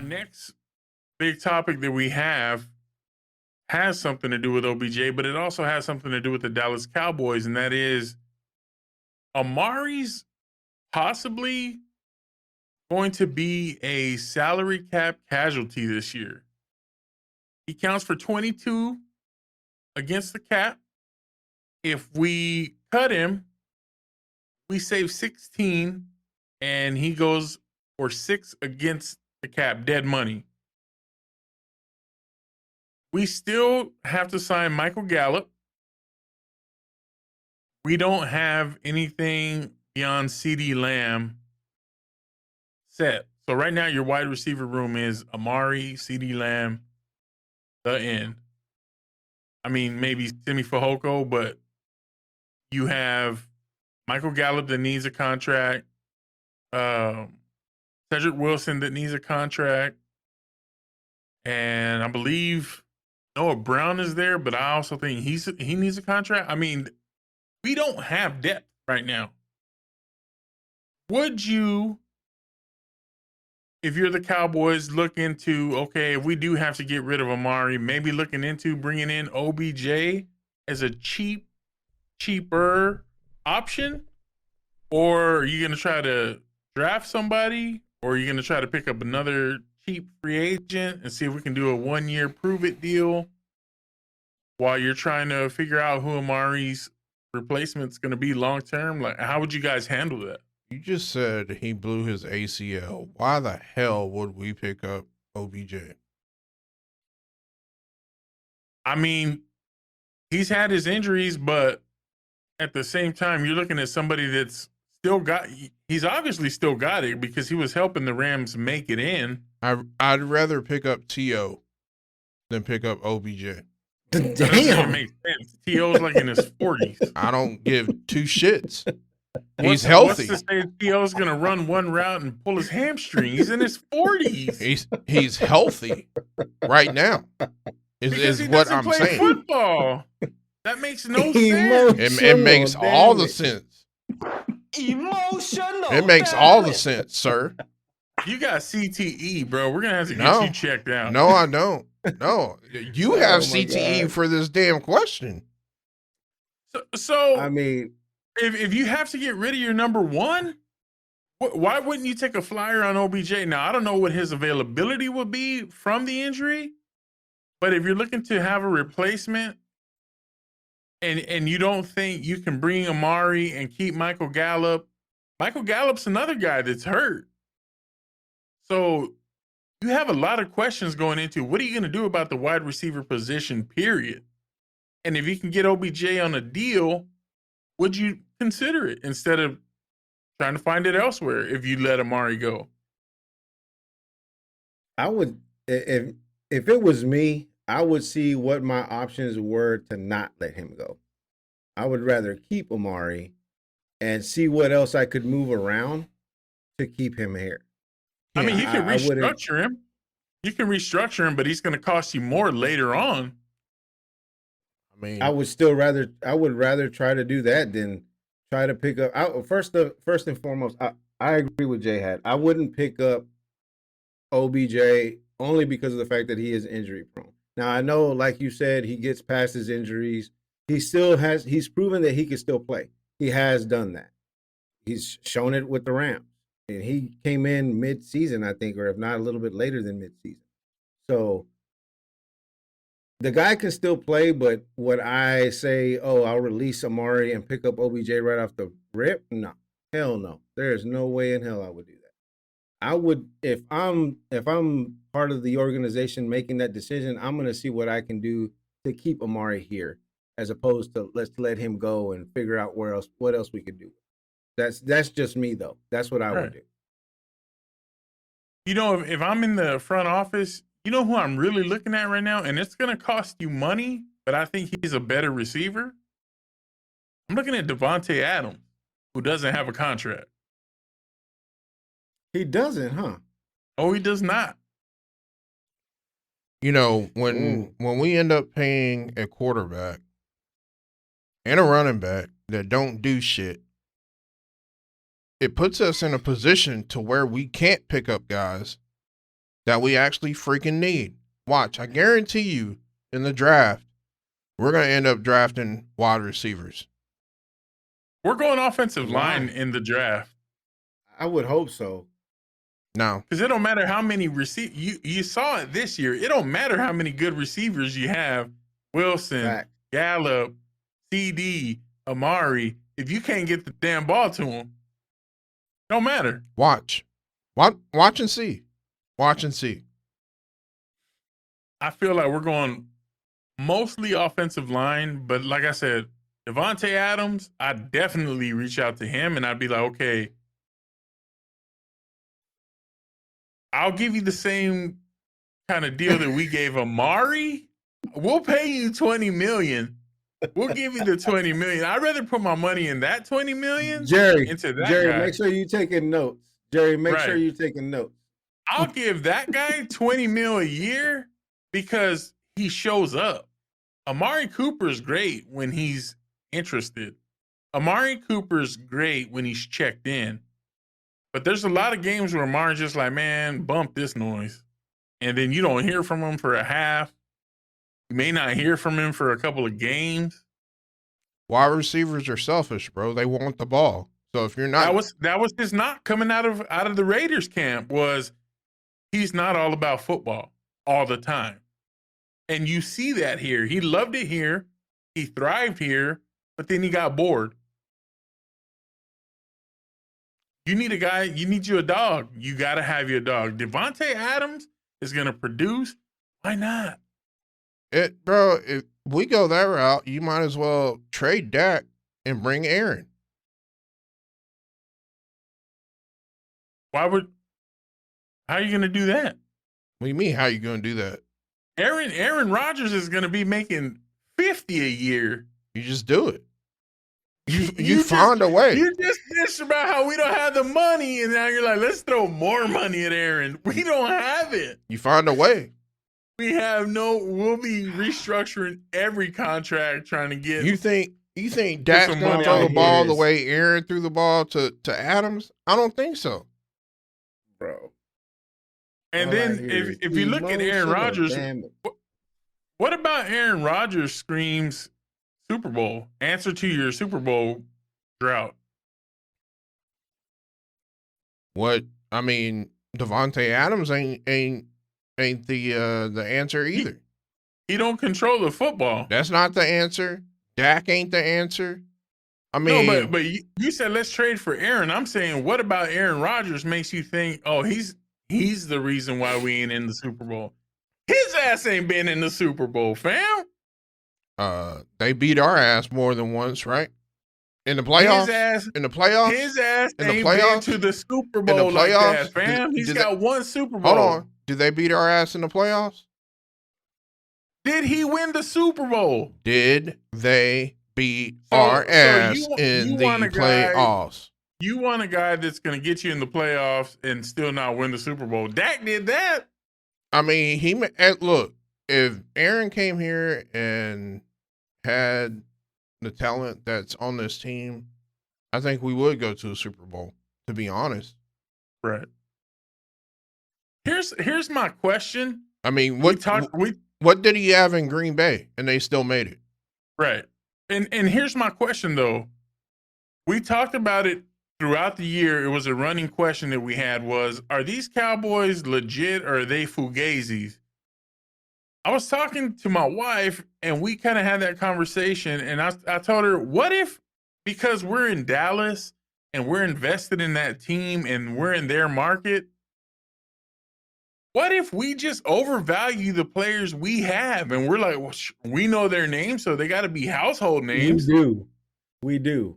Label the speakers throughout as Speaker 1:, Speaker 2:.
Speaker 1: next big topic that we have has something to do with OBJ, but it also has something to do with the Dallas Cowboys, and that is Amari's possibly going to be a salary cap casualty this year. He counts for 22 against the cap. If we cut him, we save 16, and he goes for 6 against the cap, dead money. We still have to sign Michael Gallup. We don't have anything beyond CeeDee Lamb set. So right now, your wide receiver room is Amari, CeeDee Lamb, the end. I mean, maybe Simi Fehoko, but you have Michael Gallup that needs a contract, Cedric Wilson that needs a contract, and I believe Noah Brown is there, but I also think he needs a contract. I mean, we don't have depth right now. Would you, if you're the Cowboys, look into, okay, if we do have to get rid of Amari, maybe looking into bringing in OBJ as a cheaper option? Or are you going to try to draft somebody? Or are you going to try to pick up another cheap free agent and see if we can do a 1-year prove-it deal while you're trying to figure out who Amari's replacement's going to be long-term? Like, how would you guys handle that?
Speaker 2: You just said he blew his ACL. Why the hell would we pick up OBJ?
Speaker 1: I mean, he's had his injuries, but at the same time, you're looking at somebody that's still got, he's obviously still got it because he was helping the Rams make it in.
Speaker 2: I'd rather pick up T.O. than pick up OBJ.
Speaker 1: That doesn't make sense. T.O.'s like in his 40s.
Speaker 2: I don't give two shits. He's healthy.
Speaker 1: What's to say T.O.'s going to run one route and pull his hamstring? He's in his 40s.
Speaker 2: He's healthy right now. Is what I'm saying.
Speaker 1: Football. That makes no sense.
Speaker 2: It makes all the sense.
Speaker 3: Emotional.
Speaker 2: It makes all the sense, sir.
Speaker 1: You got CTE, bro. We're going to have to get you checked out.
Speaker 2: No, I don't. No. You have CTE for this damn question.
Speaker 1: So
Speaker 4: I mean,
Speaker 1: if you have to get rid of your number one, why wouldn't you take a flyer on OBJ? Now, I don't know what his availability would be from the injury, but if you're looking to have a replacement and you don't think you can bring Amari and keep Michael Gallup's another guy that's hurt. So you have a lot of questions going into what are you going to do about the wide receiver position, period. And if you can get OBJ on a deal, would you consider it instead of trying to find it elsewhere if you let Amari go?
Speaker 4: I would, if it was me, I would see what my options were to not let him go. I would rather keep Amari and see what else I could move around to keep him here.
Speaker 1: I mean, you can restructure him. You can restructure him, but he's going to cost you more later on.
Speaker 2: I mean,
Speaker 4: I would rather try to do that than try to pick up. First and foremost, I agree with J-Hat. I wouldn't pick up OBJ only because of the fact that he is injury prone. Now, I know, like you said, he gets past his injuries. He's proven that he can still play. He has done that. He's shown it with the Rams. And he came in mid-season, I think, or if not a little bit later than mid-season. So the guy can still play, but would I say, I'll release Amari and pick up OBJ right off the rip? No. Hell no. There's no way in hell I would do that. I would, if I'm part of the organization making that decision, I'm going to see what I can do to keep Amari here, as opposed to let's let him go and figure out what else we could do. That's just me though. That's what I would do.
Speaker 1: You know, if I'm in the front office, you know who I'm really looking at right now, and it's going to cost you money, but I think he's a better receiver. I'm looking at Devontae Adams, who doesn't have a contract.
Speaker 4: He doesn't, huh?
Speaker 1: Oh, he does not.
Speaker 2: You know, when we end up paying a quarterback and a running back that don't do shit, it puts us in a position to where we can't pick up guys that we actually freaking need. Watch, I guarantee you in the draft, we're going to end up drafting wide receivers.
Speaker 1: We're going offensive line
Speaker 4: Why?
Speaker 1: in the draft.
Speaker 4: I would hope so.
Speaker 2: No.
Speaker 1: Because it don't matter how many you saw it this year. It don't matter how many good receivers you have. Wilson,
Speaker 4: Fact.
Speaker 1: Gallup, CD, Amari. If you can't get the damn ball to them, don't matter.
Speaker 2: Watch and see. Watch and see.
Speaker 1: I feel like we're going mostly offensive line, but like I said, Devontae Adams, I'd definitely reach out to him and I'd be like, okay, I'll give you the same kind of deal that we gave Amari. We'll pay you $20 million. We'll give you the $20 million. I'd rather put my money in that $20 million
Speaker 4: Jerry,
Speaker 1: into that
Speaker 4: Jerry,
Speaker 1: guy.
Speaker 4: make sure you taking notes. Jerry, make sure
Speaker 1: Right.
Speaker 4: you taking notes.
Speaker 1: I'll give that guy $20 million a year because he shows up. Amari Cooper's great when he's interested. Amari Cooper's great when he's checked in. But there's a lot of games where Amari's just like, man, bump this noise. And then you don't hear from him for a half. You may not hear from him for a couple of games.
Speaker 2: Wide receivers are selfish, bro. They want the ball. So if you're not,
Speaker 1: That was his knock coming out of the Raiders camp was he's not all about football all the time. And you see that here. He loved it here. He thrived here, but then he got bored. You need a guy, you need you a dog. You got to have your dog. Devontae Adams is going to produce. Why not?
Speaker 2: bro, if we go that route, you might as well trade Dak and bring Aaron.
Speaker 1: How are you going to do that?
Speaker 2: What do you mean? How you going to do that?
Speaker 1: Aaron Rodgers is going to be making $50 a year.
Speaker 2: You just do it. You
Speaker 1: just-
Speaker 2: find a way.
Speaker 1: You just bitched about how we don't have the money, and now you're like, let's throw more money at Aaron. We don't have it.
Speaker 2: You find a way.
Speaker 1: We'll be restructuring every contract trying to get.
Speaker 2: You think Dak's
Speaker 1: some
Speaker 2: going
Speaker 1: money
Speaker 2: to throw
Speaker 1: out
Speaker 2: the
Speaker 1: here
Speaker 2: ball the
Speaker 4: is-
Speaker 2: way Aaron threw the ball to Adams? I don't think so.
Speaker 4: Bro.
Speaker 1: and
Speaker 4: All I
Speaker 1: then
Speaker 4: hear
Speaker 1: if
Speaker 4: is
Speaker 1: you look at Aaron
Speaker 4: emotional
Speaker 1: Rodgers,
Speaker 4: damage.
Speaker 1: what about Aaron Rodgers screams Super Bowl? Answer to your Super Bowl drought.
Speaker 2: What I mean, Devontae Adams ain't the answer either.
Speaker 1: He don't control the football.
Speaker 2: That's not the answer. Dak ain't the answer. I mean,
Speaker 1: No, but you said let's trade for Aaron. I'm saying, what about Aaron Rodgers makes you think, oh, he's the reason why we ain't in the Super Bowl? His ass ain't been in the Super Bowl, fam.
Speaker 2: they beat our ass more than once, right? In the playoffs. In the playoffs.
Speaker 1: His ass
Speaker 2: In the
Speaker 1: ain't
Speaker 2: playoffs?
Speaker 1: been to the Super
Speaker 2: In the
Speaker 1: Bowl like
Speaker 2: playoffs?
Speaker 1: that, fam. He's
Speaker 2: Did
Speaker 1: got one Super Bowl.
Speaker 2: Hold on. Did they beat our ass in the playoffs?
Speaker 1: Did he win the Super Bowl?
Speaker 2: Did they beat
Speaker 1: So-
Speaker 2: our
Speaker 1: so
Speaker 2: ass
Speaker 1: you
Speaker 2: in the
Speaker 1: want a guy-
Speaker 2: playoffs?
Speaker 1: You want a guy that's going to get you in the playoffs and still not win the Super Bowl. Dak did that.
Speaker 2: I mean, look, if Aaron came here and had the talent that's on this team, I think we would go to a Super Bowl, to be honest.
Speaker 1: Right. Here's my question.
Speaker 2: I mean,
Speaker 1: We
Speaker 2: what did he have in Green Bay and they still made it?
Speaker 1: right. And here's my question though. We talked about it throughout the year. It was a running question that we had was, are these Cowboys legit or are they fugazis? I was talking to my wife and we kind of had that conversation and I told her, what if, because we're in Dallas and we're invested in that team and we're in their market, what if we just overvalue the players we have and we're like, well, we know their names, so they got to be household names.
Speaker 4: We do.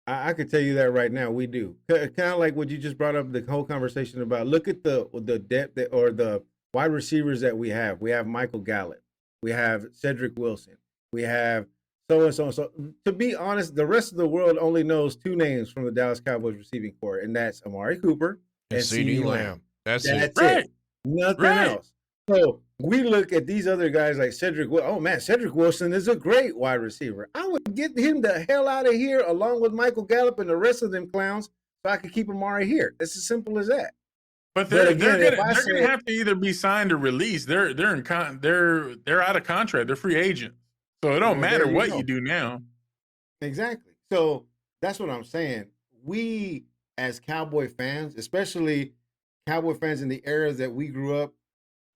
Speaker 4: I could tell you that right now. We do. Kind of like what you just brought up, the whole conversation about. Look at the depth or the wide receivers that we have. We have Michael Gallup. We have Cedric Wilson. We have so and so and so. To be honest, the rest of the world only knows two names from the Dallas Cowboys receiving corps, and that's Amari Cooper and
Speaker 2: CD Lamb. That's it.
Speaker 4: That's it. Nothing else. So we look at these other guys like Cedric. Oh man, Cedric Wilson is a great wide receiver. I would get him the hell out of here along with Michael Gallup and the rest of them clowns so I could keep Amari here. It's as simple as that.
Speaker 1: But
Speaker 4: But
Speaker 1: they're
Speaker 4: again, if
Speaker 1: gonna
Speaker 4: I
Speaker 1: they're gonna
Speaker 4: say
Speaker 1: have to either be signed or released. They're out of contract. They're free agents. So it don't
Speaker 4: well, there
Speaker 1: matter
Speaker 4: you
Speaker 1: what you
Speaker 4: go.
Speaker 1: do now.
Speaker 4: Exactly. So that's what I'm saying. We as Cowboy fans, especially Cowboy fans in the era that we grew up,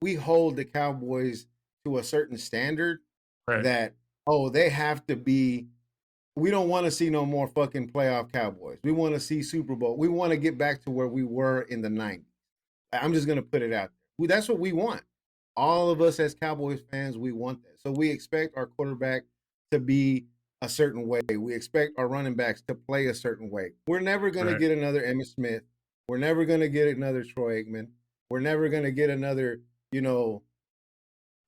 Speaker 4: we hold the Cowboys to a certain standard
Speaker 1: Right.
Speaker 4: that, oh, they have to be. We don't want to see no more fucking playoff Cowboys. We want to see Super Bowl. We want to get back to where we were in the 90s. I'm just going to put it out there. That's what we want. All of us as Cowboys fans, we want that. So we expect our quarterback to be a certain way. We expect our running backs to play a certain way. We're never going to
Speaker 1: Right.
Speaker 4: get another Emmitt Smith. We're never going to get another Troy Aikman. We're never going to get another,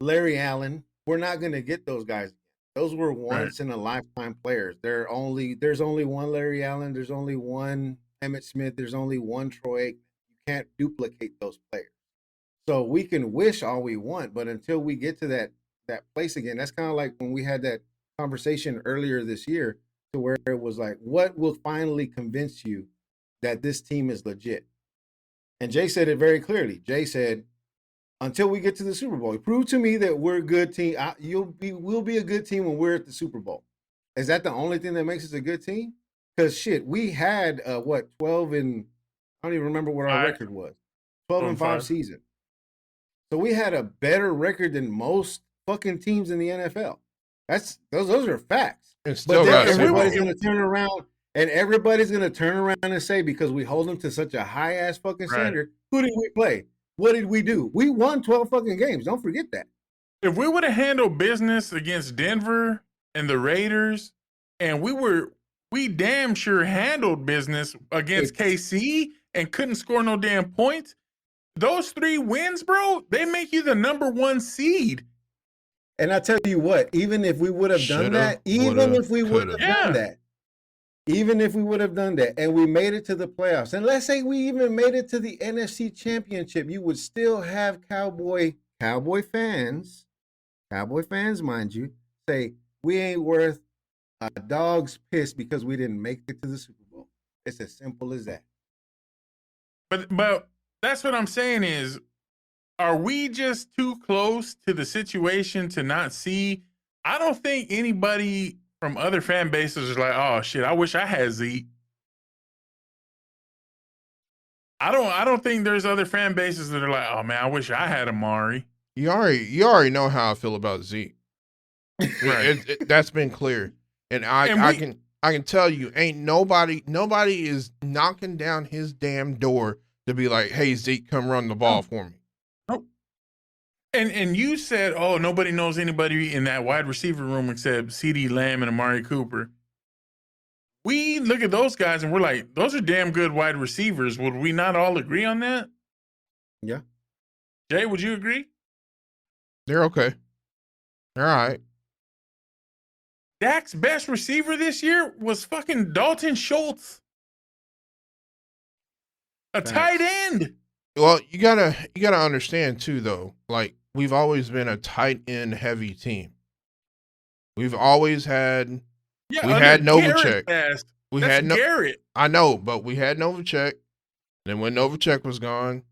Speaker 4: Larry Allen. We're not going to get those guys. Those were once in a lifetime players. There's only one Larry Allen. There's only one Emmitt Smith. There's only one Troy Aikman. You can't duplicate those players. So we can wish all we want, but until we get to that place again, that's kind of like when we had that conversation earlier this year to where it was like, what will finally convince you that this team is legit? And Jay said it very clearly. Jay said, until we get to the Super Bowl, prove to me that we're a good team. We'll be a good team when we're at the Super Bowl. Is that the only thing that makes us a good team? Because shit, we had 12 and I don't even remember what our record was. 12-5 season. So we had a better record than most fucking teams in the NFL. Those are facts.
Speaker 2: And still
Speaker 4: But
Speaker 2: got
Speaker 4: then
Speaker 2: Super
Speaker 4: everybody's
Speaker 2: Bowl.
Speaker 4: going to turn around and everybody's going to turn around and say, because we hold them to such a high ass fucking standard, who did we play? What did we do? We won 12 fucking games. Don't forget that.
Speaker 1: If we would have handled business against Denver and the Raiders, and we damn sure handled business against KC and couldn't score no damn points, those 3 wins, bro, they make you the number 1 seed.
Speaker 4: And I tell you what, even if we would have done that, even if we would have done that, and we made it to the playoffs, and let's say we even made it to the NFC Championship, you would still have Cowboy fans, mind you, say we ain't worth a dog's piss because we didn't make it to the Super Bowl. It's as simple as that.
Speaker 1: But that's what I'm saying is, are we just too close to the situation to not see? I don't think anybody from other fan bases is like, oh shit, I wish I had Zeke. I don't think there's other fan bases that are like, oh man, I wish I had Amari.
Speaker 2: You already know how I feel about Zeke.
Speaker 1: Right.
Speaker 2: That's been clear, and I can tell you, ain't nobody is knocking down his damn door to be like, hey Zeke, come run the ball for me.
Speaker 1: Nope. And you said, oh, nobody knows anybody in that wide receiver room except CeeDee Lamb and Amari Cooper. We look at those guys and we're like, those are damn good wide receivers. Would we not all agree on that?
Speaker 4: Yeah.
Speaker 1: Jay, would you agree?
Speaker 2: They're okay. They're all right.
Speaker 1: Dak's best receiver this year was fucking Dalton Schultz. A tight end.
Speaker 2: Well, you gotta understand too, though. Like, we've always been a tight end heavy team. We've always had.
Speaker 1: Yeah,
Speaker 2: we had Novacek.
Speaker 1: Garrett.
Speaker 2: I know, but we had Novacek. Then when Novacek was gone,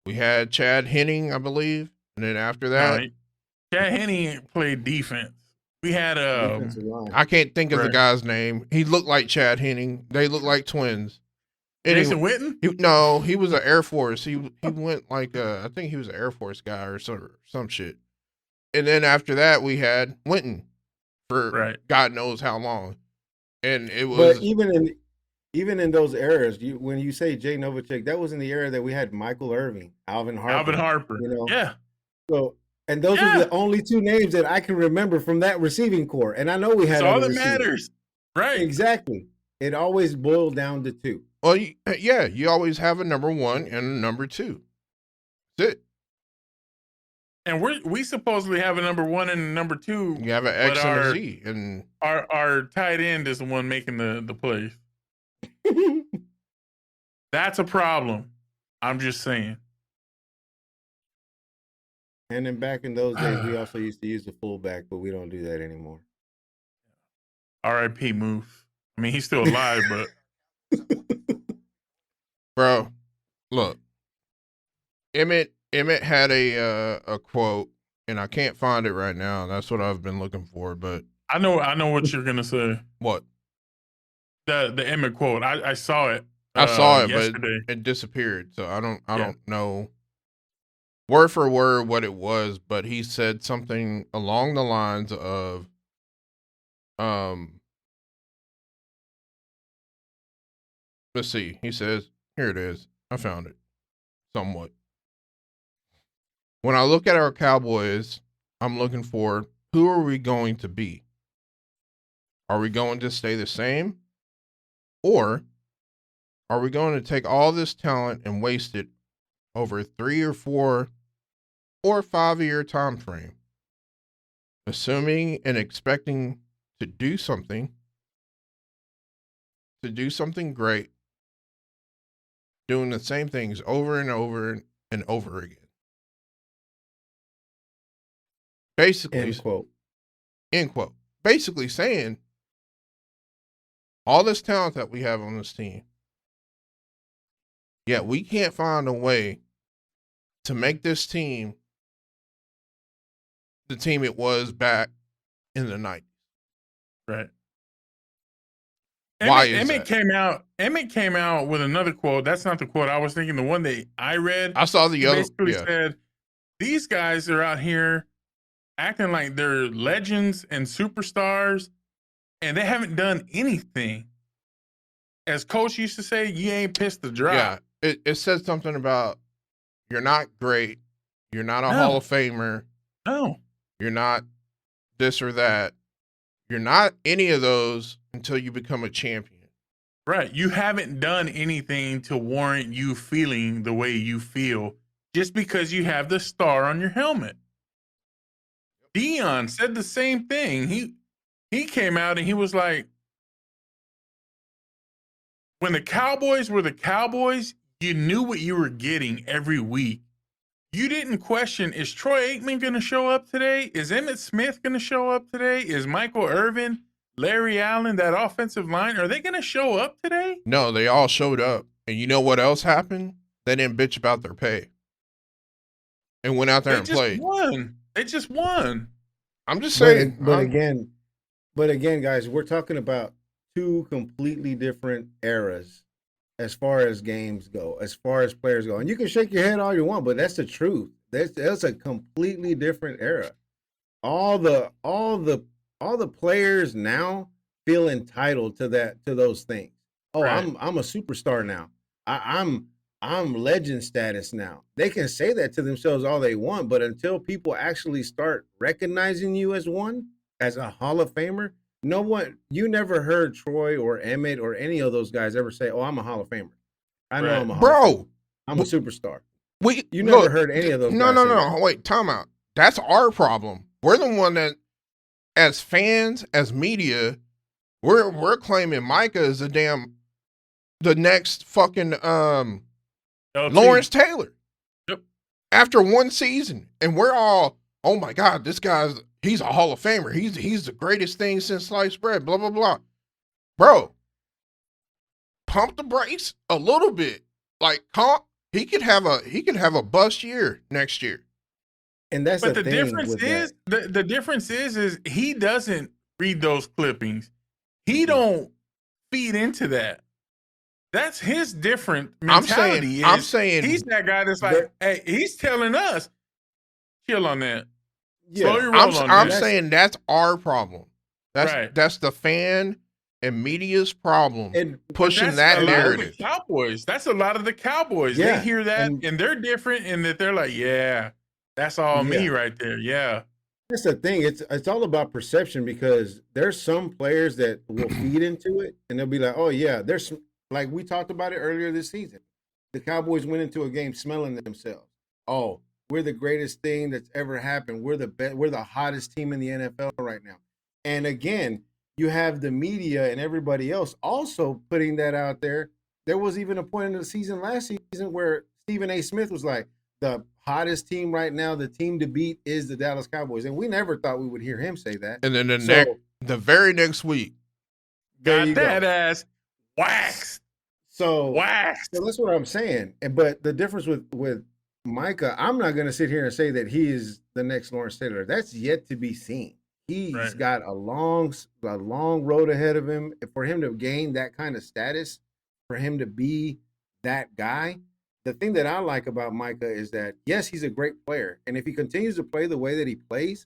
Speaker 2: we had Chad Henning, I believe, and then after that,
Speaker 1: Chad Henning played defense. We had
Speaker 2: I can't think of the guy's name. He looked like Chad Henning. They look like twins.
Speaker 1: Jason Witten?
Speaker 2: He was an Air Force. He went like I think he was an Air Force guy or some shit. And then after that, we had Witten for God knows how long. And it was.
Speaker 4: But even in those eras, when you say Jay Novacek, that was in the era that we had Michael Irving, Alvin Harper. You know?
Speaker 1: Yeah.
Speaker 4: So, and those are the only 2 names that I can remember from that receiving core. And I know we had
Speaker 1: all that matters. Right.
Speaker 4: Exactly. It always boiled down to 2.
Speaker 2: Well, you always have a number 1 and a number 2. That's it.
Speaker 1: And we supposedly have a number 1 and a number 2.
Speaker 2: You have an X and a Z, and
Speaker 1: our tight end is the one making the plays. That's a problem. I'm just saying.
Speaker 4: And then back in those days, we also used to use the fullback, but we don't do that anymore.
Speaker 1: R.I.P. Moose. I mean, he's still alive, but
Speaker 2: bro, look, Emmett had a quote, and I can't find it right now. That's what I've been looking for. But
Speaker 1: I know what you're gonna say.
Speaker 2: what?
Speaker 1: The Emmett quote. I saw it.
Speaker 2: I saw it,
Speaker 1: yesterday.
Speaker 2: but it disappeared. So I don't know word for word what it was, but he said something along the lines of, let's see. He says, here it is. I found it somewhat. When I look at our Cowboys, I'm looking for who are we going to be? Are we going to stay the same? Or are we going to take all this talent and waste it over 3 or 4 or 5-year time frame? Assuming and expecting to do something great, doing the same things over and over and over again. Basically, end quote. Basically saying all this talent that we have on this team, yet we can't find a way to make this team the team it was back in the 90s.
Speaker 1: Right.
Speaker 2: Why is
Speaker 1: Emmett
Speaker 2: that?
Speaker 1: Emmett came out with another quote. That's not the quote I was thinking. The one that I read.
Speaker 2: I saw the other.
Speaker 1: Basically said, these guys are out here acting like they're legends and superstars, and they haven't done anything. As Coach used to say, you ain't pissed the drop.
Speaker 2: Yeah, it said something about you're not great, you're not a Hall of Famer,
Speaker 1: no,
Speaker 2: you're not this or that, you're not any of those until you become a champion.
Speaker 1: Right. You haven't done anything to warrant you feeling the way you feel just because you have the star on your helmet. Dion said the same thing. He came out and he was like, when the Cowboys were the Cowboys, you knew what you were getting every week. You didn't question, is Troy Aikman going to show up today? Is Emmitt Smith going to show up today? Is Michael Irvin, Larry Allen, that offensive line, are they going to show up today?
Speaker 2: No, they all showed up. And you know what else happened? They didn't bitch about their pay and went out there and played.
Speaker 1: They just won.
Speaker 2: I'm just saying.
Speaker 4: But again, guys, we're talking about two completely different eras as far as games go, as far as players go. And you can shake your head all you want, but that's the truth. That's a completely different era. All the players now feel entitled to those things. Oh, right. I'm a superstar now. I'm legend status now. They can say that to themselves all they want, but until people actually start recognizing you as a Hall of Famer, no one, you never heard Troy or Emmett or any of those guys ever say, "Oh, I'm a Hall of Famer." I know I'm a Hall of Famer. I'm a superstar. You never heard any of those guys.
Speaker 2: No. Wait, time out. That's our problem. We're the one that, as fans, as media, we're claiming Micah is the next fucking Lawrence Taylor.
Speaker 1: Yep.
Speaker 2: After one season, and we're all, oh my God, he's a Hall of Famer. He's the greatest thing since sliced bread. Blah blah blah. Bro, pump the brakes a little bit. Like, he could have a bust year next year.
Speaker 4: And that's
Speaker 1: the difference is the difference is he doesn't read those clippings. He don't feed into that. That's his different mentality.
Speaker 2: I'm saying
Speaker 1: he's that guy that's like, hey, he's telling us, chill on that.
Speaker 2: Yeah,
Speaker 1: slow your roll on that.
Speaker 2: I'm saying that's our problem.
Speaker 1: Right.
Speaker 2: That's the fan and media's problem, and pushing that narrative.
Speaker 1: Cowboys. That's a lot of the Cowboys.
Speaker 4: Yeah.
Speaker 1: They hear that and they're different in that they're like, yeah, that's all me right there. Yeah.
Speaker 4: That's the thing. It's all about perception, because there's some players that will feed into it and they'll be like, oh yeah, there's like we talked about it earlier this season. The Cowboys went into a game smelling themselves. Oh, we're the greatest thing that's ever happened. We're the best. We're the hottest team in the NFL right now. And again, you have the media and everybody else also putting that out there. There was even a point in the season last season where Stephen A. Smith was like, the hottest team right now, the team to beat is the Dallas Cowboys. And we never thought we would hear him say that.
Speaker 2: And then the very next week,
Speaker 1: got that ass waxed.
Speaker 4: So that's what I'm saying. But the difference with Micah, I'm not going to sit here and say that he is the next Lawrence Taylor. That's yet to be seen. He's
Speaker 1: Right.
Speaker 4: got a long road ahead of him. For him to gain that kind of status, for him to be that guy, the thing that I like about Micah is that, yes, he's a great player. And if he continues to play the way that he plays,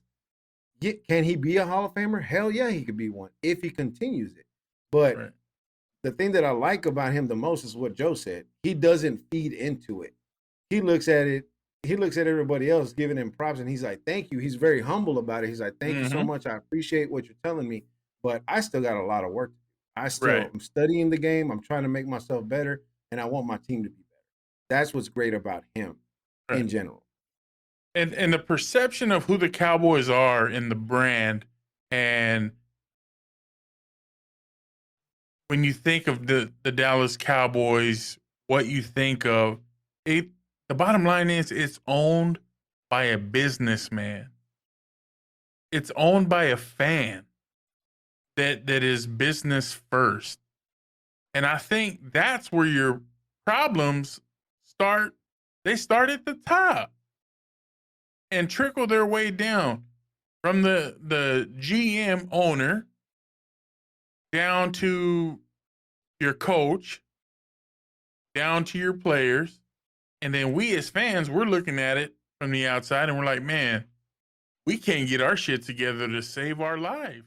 Speaker 4: can he be a Hall of Famer? Hell yeah, he could be one if he continues it. But
Speaker 1: Right.
Speaker 4: the thing that I like about him the most is what Joe said. He doesn't feed into it. He looks at it. He looks at everybody else giving him props, and he's like, "Thank you." He's very humble about it. He's like, "Thank you so much. I appreciate what you're telling me, but I still got a lot of work to do. I still
Speaker 1: Right.
Speaker 4: am studying the game. I'm trying to make myself better, and I want my team to be better." That's what's great about him in
Speaker 1: Right.
Speaker 4: general.
Speaker 1: And the perception of who the Cowboys are in the brand, and when you think of the Dallas Cowboys, what you think of it. The bottom line is it's owned by a businessman. It's owned by a fan that is business first. And I think that's where your problems start. They start at the top and trickle their way down from the GM owner down to your coach, down to your players. And then we as fans, we're looking at it from the outside and we're like, man, we can't get our shit together to save our lives.